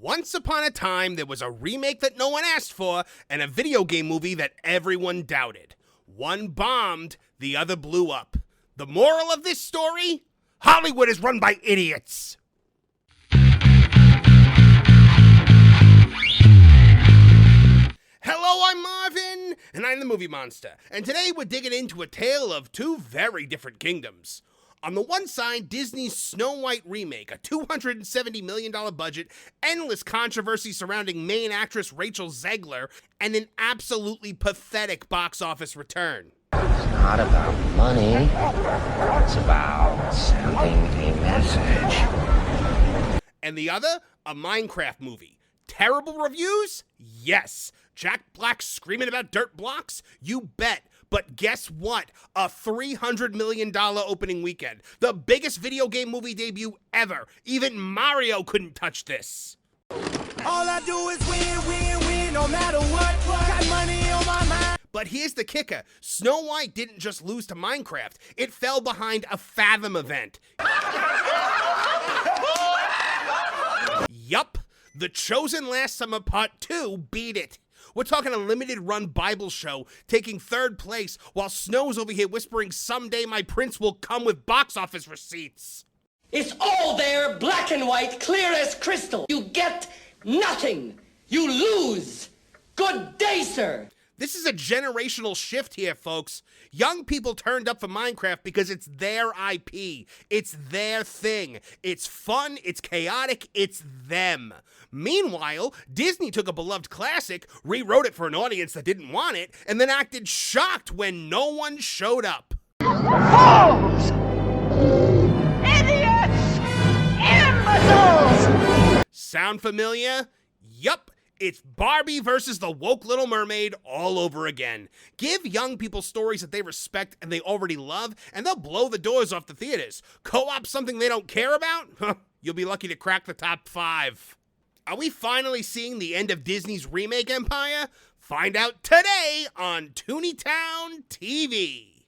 Once upon a time, there was a remake that no one asked for and a video game movie that everyone doubted. One bombed, the other blew up. The moral of this story? Hollywood is run by idiots. Hello, I'm Marvin, and I'm the Movie Monster, and today we're digging into a tale of two very different kingdoms. On the one side, Disney's Snow White remake, a $270 million budget, endless controversy surrounding main actress Rachel Zegler, and an absolutely pathetic box office return. It's not about money, it's about sending a message. And the other, a Minecraft movie. Terrible reviews? Yes. Jack Black screaming about dirt blocks? You bet. But guess what? A $300 million opening weekend. The biggest video game movie debut ever. Even Mario couldn't touch this. All I do is win, win, win, no matter what. Got money on my mind. But here's the kicker. Snow White didn't just lose to Minecraft. It fell behind a Fathom Event. Yup. The Chosen Last Summer Part 2 beat it. We're talking a limited-run Bible show taking third place while Snow's over here whispering someday my prince will come with box office receipts. It's all there, black and white, clear as crystal. You get nothing. You lose. Good day, sir. This is a generational shift here, folks. Young people turned up for Minecraft because it's their IP. It's their thing. It's fun, it's chaotic, it's them. Meanwhile, Disney took a beloved classic, rewrote it for an audience that didn't want it, and then acted shocked when no one showed up. Fools! Idiots! Imbeciles! Sound familiar? Yup. It's Barbie versus the woke Little Mermaid all over again. Give young people stories that they respect and they already love, and they'll blow the doors off the theaters. Co-op something they don't care about? You'll be lucky to crack the top 5. Are we finally seeing the end of Disney's remake empire? Find out today on Tooney Town TV.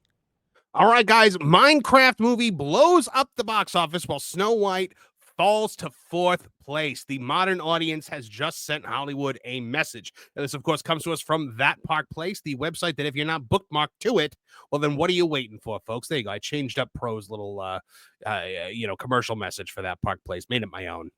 All right, guys, Minecraft movie blows up the box office while Snow White falls to 4th place. The modern audience has just sent Hollywood a message. Now, this, of course, comes to us from That Park Place, the website that if you're not bookmarked to it, well, then what are you waiting for, folks? There you go. I changed up Pro's little, commercial message for That Park Place. Made it my own,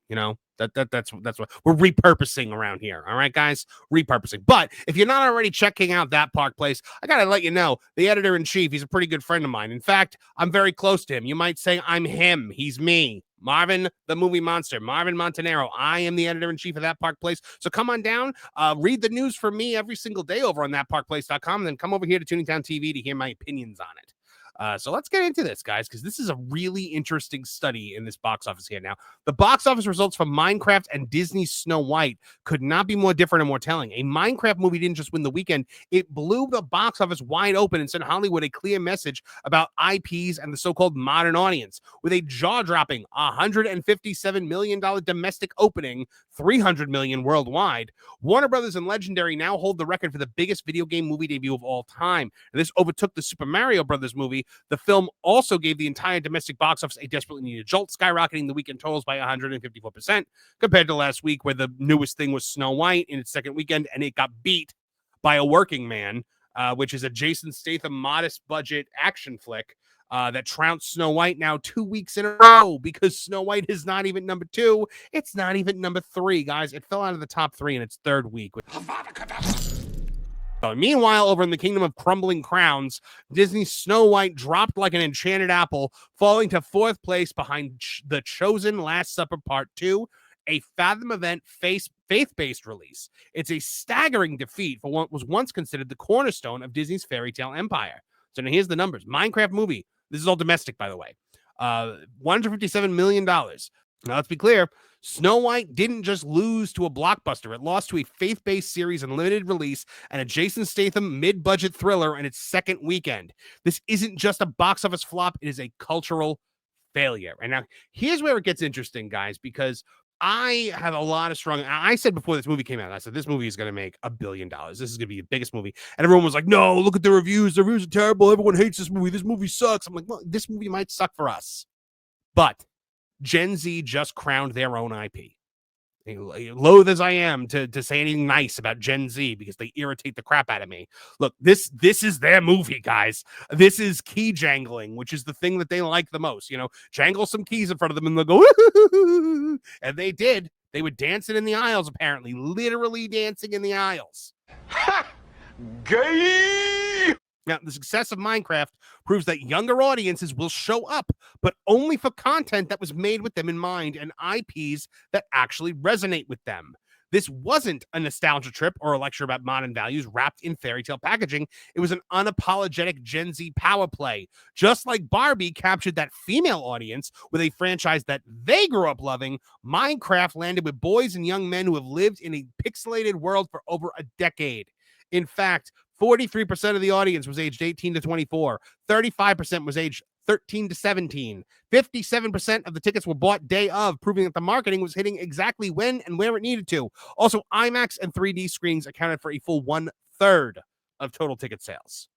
That's what we're repurposing around here. All right, guys, repurposing. But if you're not already checking out That Park Place, I got to let you know, the editor-in-chief, he's a pretty good friend of mine. In fact, I'm very close to him. You might say I'm him. He's me. Marvin the Movie Monster, Marvin Montanero. I am the editor-in-chief of That Park Place. So come on down, read the news from me every single day over on thatparkplace.com, and then come over here to Tooney Town TV to hear my opinions on it. So let's get into this, guys, because this is a really interesting study in this box office here. Now, the box office results from Minecraft and Disney's Snow White could not be more different and more telling. A Minecraft movie didn't just win the weekend. It blew the box office wide open and sent Hollywood a clear message about IPs and the so-called modern audience. With a jaw-dropping $157 million domestic opening, $300 million worldwide, Warner Brothers and Legendary now hold the record for the biggest video game movie debut of all time. And this overtook the Super Mario Brothers movie. The film also gave the entire domestic box office a desperately needed jolt, skyrocketing the weekend totals by 154% compared to last week, where the newest thing was Snow White in its second weekend, and it got beat by A Working Man, which is a Jason Statham modest budget action flick that trounced Snow White now 2 weeks in a row, because Snow White is not even number 2. It's not even number 3, guys. It fell out of the top 3 in its 3rd week. Meanwhile, over in the Kingdom of Crumbling Crowns, Disney's Snow White dropped like an enchanted apple, falling to 4th place behind The Chosen Last Supper Part 2, a Fathom Event faith-based release. It's a staggering defeat for what was once considered the cornerstone of Disney's fairy tale empire. So now here's the numbers. Minecraft movie. This is all domestic, by the way. $157 million. Now, let's be clear. Snow White didn't just lose to a blockbuster. It lost to a faith-based series and limited release and a Jason Statham mid-budget thriller in its second weekend. This isn't just a box office flop. It is a cultural failure. And now here's where it gets interesting, guys, because I have a lot of strong. I said before this movie came out, I said this movie is going to make $1 billion. This is going to be the biggest movie. And everyone was like, no, look at the reviews. The reviews are terrible. Everyone hates this movie. This movie sucks. I'm like, well, this movie might suck for us. But Gen Z just crowned their own IP. loath as I am to say anything nice about Gen Z because they irritate the crap out of me. Look, this is their movie, guys. This is key jangling, which is the thing that they like the most. You know, jangle some keys in front of them and they'll go, woo-hoo-hoo-hoo-hoo. And they did. They would dance it in the aisles, apparently, literally dancing in the aisles. Gay! Now, the success of Minecraft proves that younger audiences will show up, but only for content that was made with them in mind and IPs that actually resonate with them. This wasn't a nostalgia trip or a lecture about modern values wrapped in fairy tale packaging. It was an unapologetic Gen Z power play. Just like Barbie captured that female audience with a franchise that they grew up loving, Minecraft landed with boys and young men who have lived in a pixelated world for over a decade. In fact, 43% of the audience was aged 18 to 24. 35% was aged 13 to 17. 57% of the tickets were bought day of, proving that the marketing was hitting exactly when and where it needed to. Also, IMAX and 3D screens accounted for a full 1/3 of total ticket sales.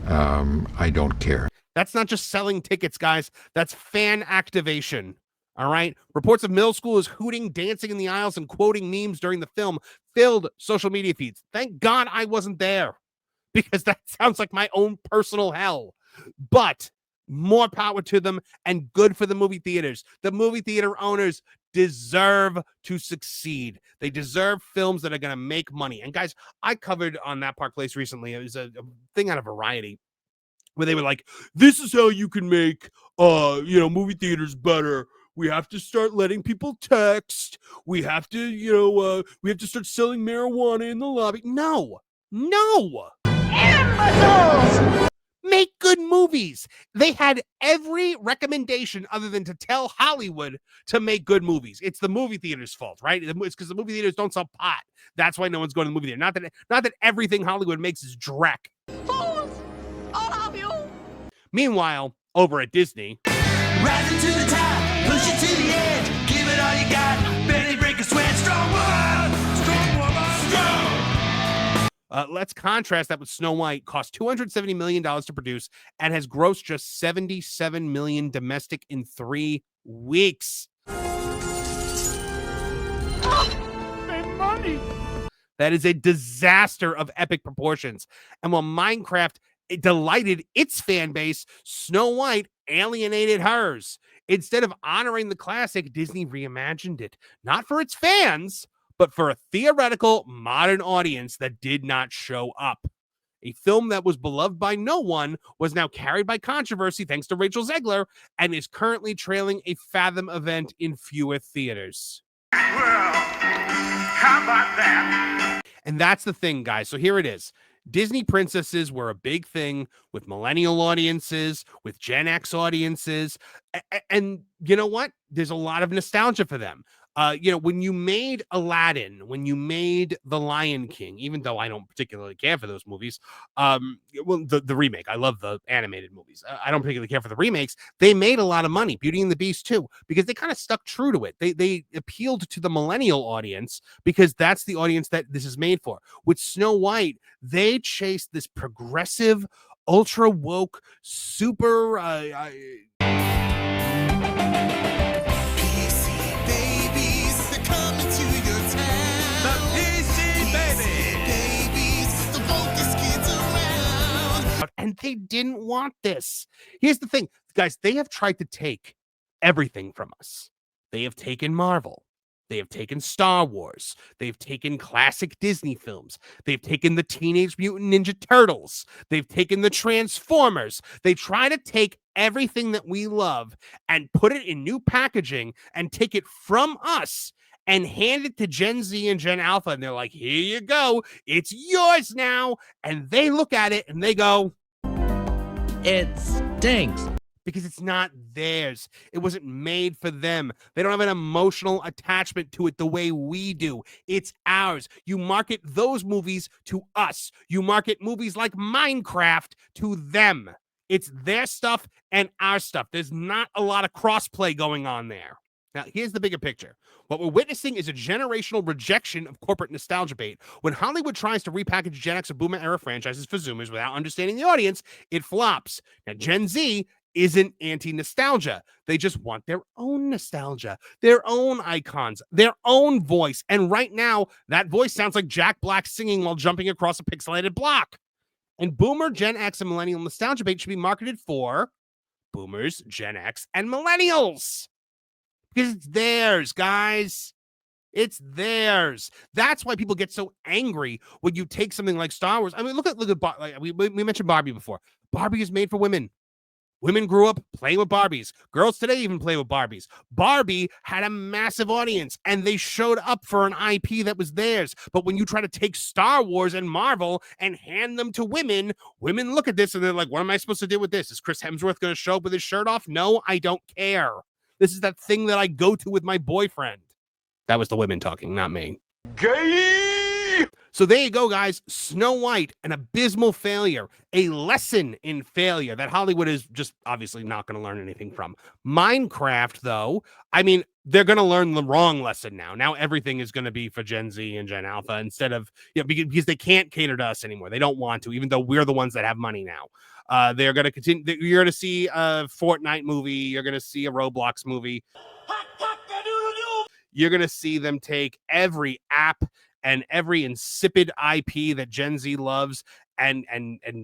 I don't care. That's not just selling tickets, guys. That's fan activation. All right. Reports of middle schoolers hooting, dancing in the aisles, and quoting memes during the film filled social media feeds. Thank God I wasn't there, because that sounds like my own personal hell. But more power to them and good for the movie theaters. The movie theater owners deserve to succeed. They deserve films that are going to make money. And guys, I covered on That Park Place recently. It was a thing out of Variety where they were like, this is how you can make, movie theaters better. We have to start letting people text. We have to, we have to start selling marijuana in the lobby. No. Imbeciles! Make good movies. They had every recommendation other than to tell Hollywood to make good movies. It's the movie theater's fault, right? It's because the movie theaters don't sell pot. That's why no one's going to the movie theater. Not that everything Hollywood makes is dreck. Fools! All of you! Meanwhile, over at Disney, Rising to the top, push it to the edge, give it all you got, barely break a sweat, strong woman, strong. let's contrast that with Snow White. Cost $270 million to produce and has grossed just $77 million domestic in 3 weeks. Make money! That is a disaster of epic proportions. And while Minecraft delighted its fan base, Snow White alienated hers. Instead of honoring the classic, Disney reimagined it, not for its fans, but for a theoretical modern audience that did not show up. A film that was beloved by no one was now carried by controversy thanks to Rachel Zegler and is currently trailing a Fathom Event in fewer theaters. Well, how about that? And that's the thing, guys. So here it is. Disney princesses were a big thing with millennial audiences, with Gen X audiences. And you know what? There's a lot of nostalgia for them. When you made Aladdin, when you made The Lion King, even though I don't particularly care for those movies, the remake, I love the animated movies. I don't particularly care for the remakes. They made a lot of money. Beauty and the Beast too, because they kind of stuck true to it. They appealed to the millennial audience because that's the audience that this is made for. With Snow White, they chased this progressive, ultra woke, super. And they didn't want this. Here's the thing, guys, they have tried to take everything from us. They have taken Marvel. They have taken Star Wars. They've taken classic Disney films. They've taken the Teenage Mutant Ninja Turtles. They've taken the Transformers. They try to take everything that we love and put it in new packaging and take it from us and hand it to Gen Z and Gen Alpha. And they're like, here you go. It's yours now. And they look at it and they go, it stinks. Because it's not theirs. It wasn't made for them. They don't have an emotional attachment to it the way we do. It's ours. You market those movies to us. You market movies like Minecraft to them. It's their stuff and our stuff. There's not a lot of crossplay going on there. Now, here's the bigger picture. What we're witnessing is a generational rejection of corporate nostalgia bait. When Hollywood tries to repackage Gen X or Boomer era franchises for Zoomers without understanding the audience, it flops. Now, Gen Z isn't anti-nostalgia. They just want their own nostalgia, their own icons, their own voice. And right now, that voice sounds like Jack Black singing while jumping across a pixelated block. And Boomer, Gen X, and Millennial nostalgia bait should be marketed for Boomers, Gen X, and Millennials. Because it's theirs, guys. It's theirs. That's why people get so angry when you take something like Star Wars. I mean, look at like we mentioned Barbie before. Barbie is made for women. Women grew up playing with Barbies. Girls today even play with Barbies. Barbie had a massive audience, and they showed up for an IP that was theirs. But when you try to take Star Wars and Marvel and hand them to women, women look at this and they're like, what am I supposed to do with this? Is Chris Hemsworth going to show up with his shirt off? No, I don't care. This is that thing that I go to with my boyfriend. That was the women talking, not me. Gay! So there you go, guys. Snow White, an abysmal failure, a lesson in failure that Hollywood is just obviously not going to learn anything from. Minecraft, though, I mean, they're going to learn the wrong lesson now. Now everything is going to be for Gen Z and Gen Alpha instead of, because they can't cater to us anymore. They don't want to, even though we're the ones that have money now. They're going to continue. You're going to see a Fortnite movie. You're going to see a Roblox movie. You're going to see them take every app and every insipid IP that Gen Z loves and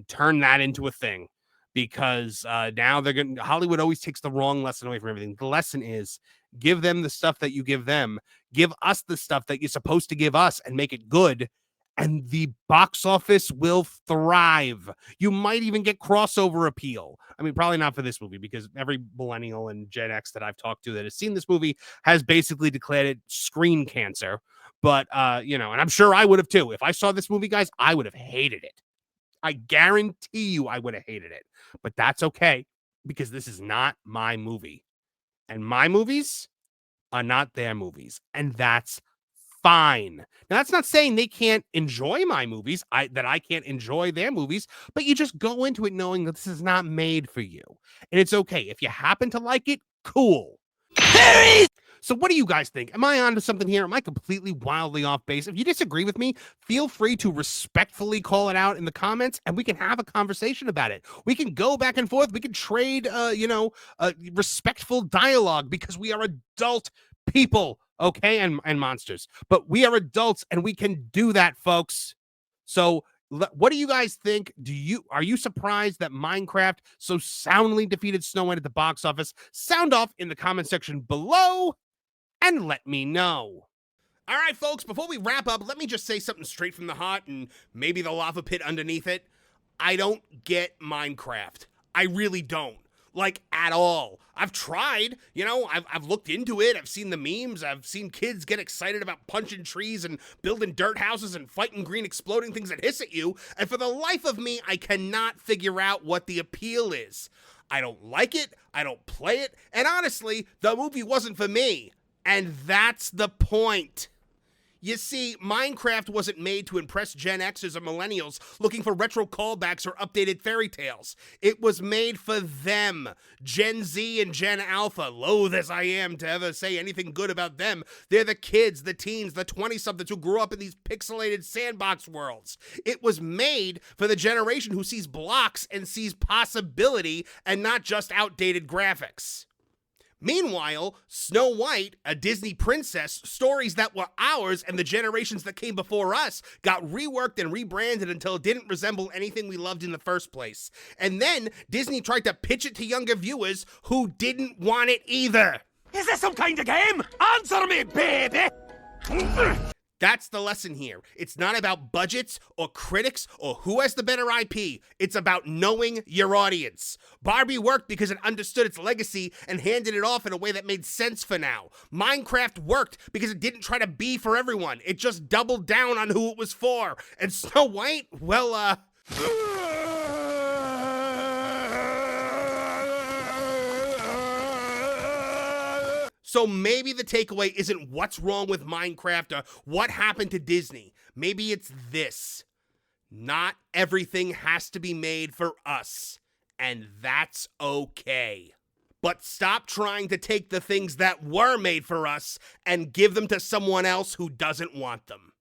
turn that into a thing, because now Hollywood always takes the wrong lesson away from everything. The lesson is give them the stuff that you give them, give us the stuff that you're supposed to give us, and make it good. And the box office will thrive. You might even get crossover appeal. I mean, probably not for this movie, because every millennial and Gen X that I've talked to that has seen this movie has basically declared it screen cancer. But, and I'm sure I would have too. If I saw this movie, guys, I would have hated it. I guarantee you I would have hated it. But that's okay, because this is not my movie. And my movies are not their movies. And that's fine. Now, that's not saying they can't enjoy my movies, that I can't enjoy their movies, but you just go into it knowing that this is not made for you. And it's okay. If you happen to like it, cool. So what do you guys think? Am I onto something here? Am I completely wildly off base? If you disagree with me, feel free to respectfully call it out in the comments, and we can have a conversation about it. We can go back and forth. We can trade, respectful dialogue, because we are adult people. Okay, and monsters, but we are adults and we can do that, folks. So what do you guys think? Are you surprised that Minecraft so soundly defeated Snow White at the box office? Sound off in the comment section below and let me know. All right, folks, before we wrap up, let me just say something straight from the heart and maybe the lava pit underneath it. I don't get Minecraft. I really don't. Like, at all. I've tried, I've looked into it. I've seen the memes. I've seen kids get excited about punching trees and building dirt houses and fighting green exploding things that hiss at you. And for the life of me, I cannot figure out what the appeal is. I don't like it. I don't play it. And honestly, the movie wasn't for me. And that's the point. You see, Minecraft wasn't made to impress Gen Xers or millennials looking for retro callbacks or updated fairy tales. It was made for them, Gen Z and Gen Alpha, loath as I am to ever say anything good about them. They're the kids, the teens, the 20-somethings who grew up in these pixelated sandbox worlds. It was made for the generation who sees blocks and sees possibility and not just outdated graphics. Meanwhile, Snow White, a Disney princess, stories that were ours and the generations that came before us, got reworked and rebranded until it didn't resemble anything we loved in the first place. And then Disney tried to pitch it to younger viewers who didn't want it either. Is this some kind of game? Answer me, baby! That's the lesson here. It's not about budgets or critics or who has the better IP. It's about knowing your audience. Barbie worked because it understood its legacy and handed it off in a way that made sense for now. Minecraft worked because it didn't try to be for everyone. It just doubled down on who it was for. And Snow White, well, So maybe the takeaway isn't what's wrong with Minecraft or what happened to Disney. Maybe it's this. Not everything has to be made for us, and that's okay. But stop trying to take the things that were made for us and give them to someone else who doesn't want them.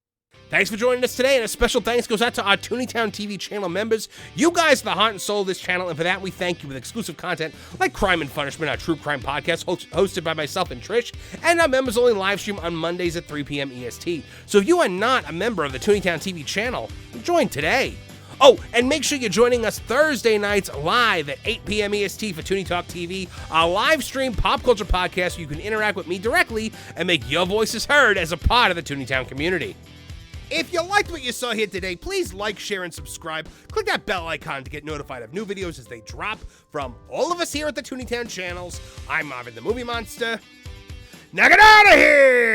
Thanks for joining us today, and a special thanks goes out to our Tooney Town TV channel members. You guys are the heart and soul of this channel, and for that, we thank you with exclusive content like Crime and Punishment, our true crime podcast hosted by myself and Trish, and our members-only live stream on Mondays at 3 p.m. EST. So if you are not a member of the Tooney Town TV channel, join today. Oh, and make sure you're joining us Thursday nights live at 8 p.m. EST for Tooney Talk TV, our live stream pop culture podcast where you can interact with me directly and make your voices heard as a part of the Tooney Town community. If you liked what you saw here today, please like, share, and subscribe. Click that bell icon to get notified of new videos as they drop. From all of us here at the Tooney Town channels, I'm Marvin the Movie Monster. Now get out of here!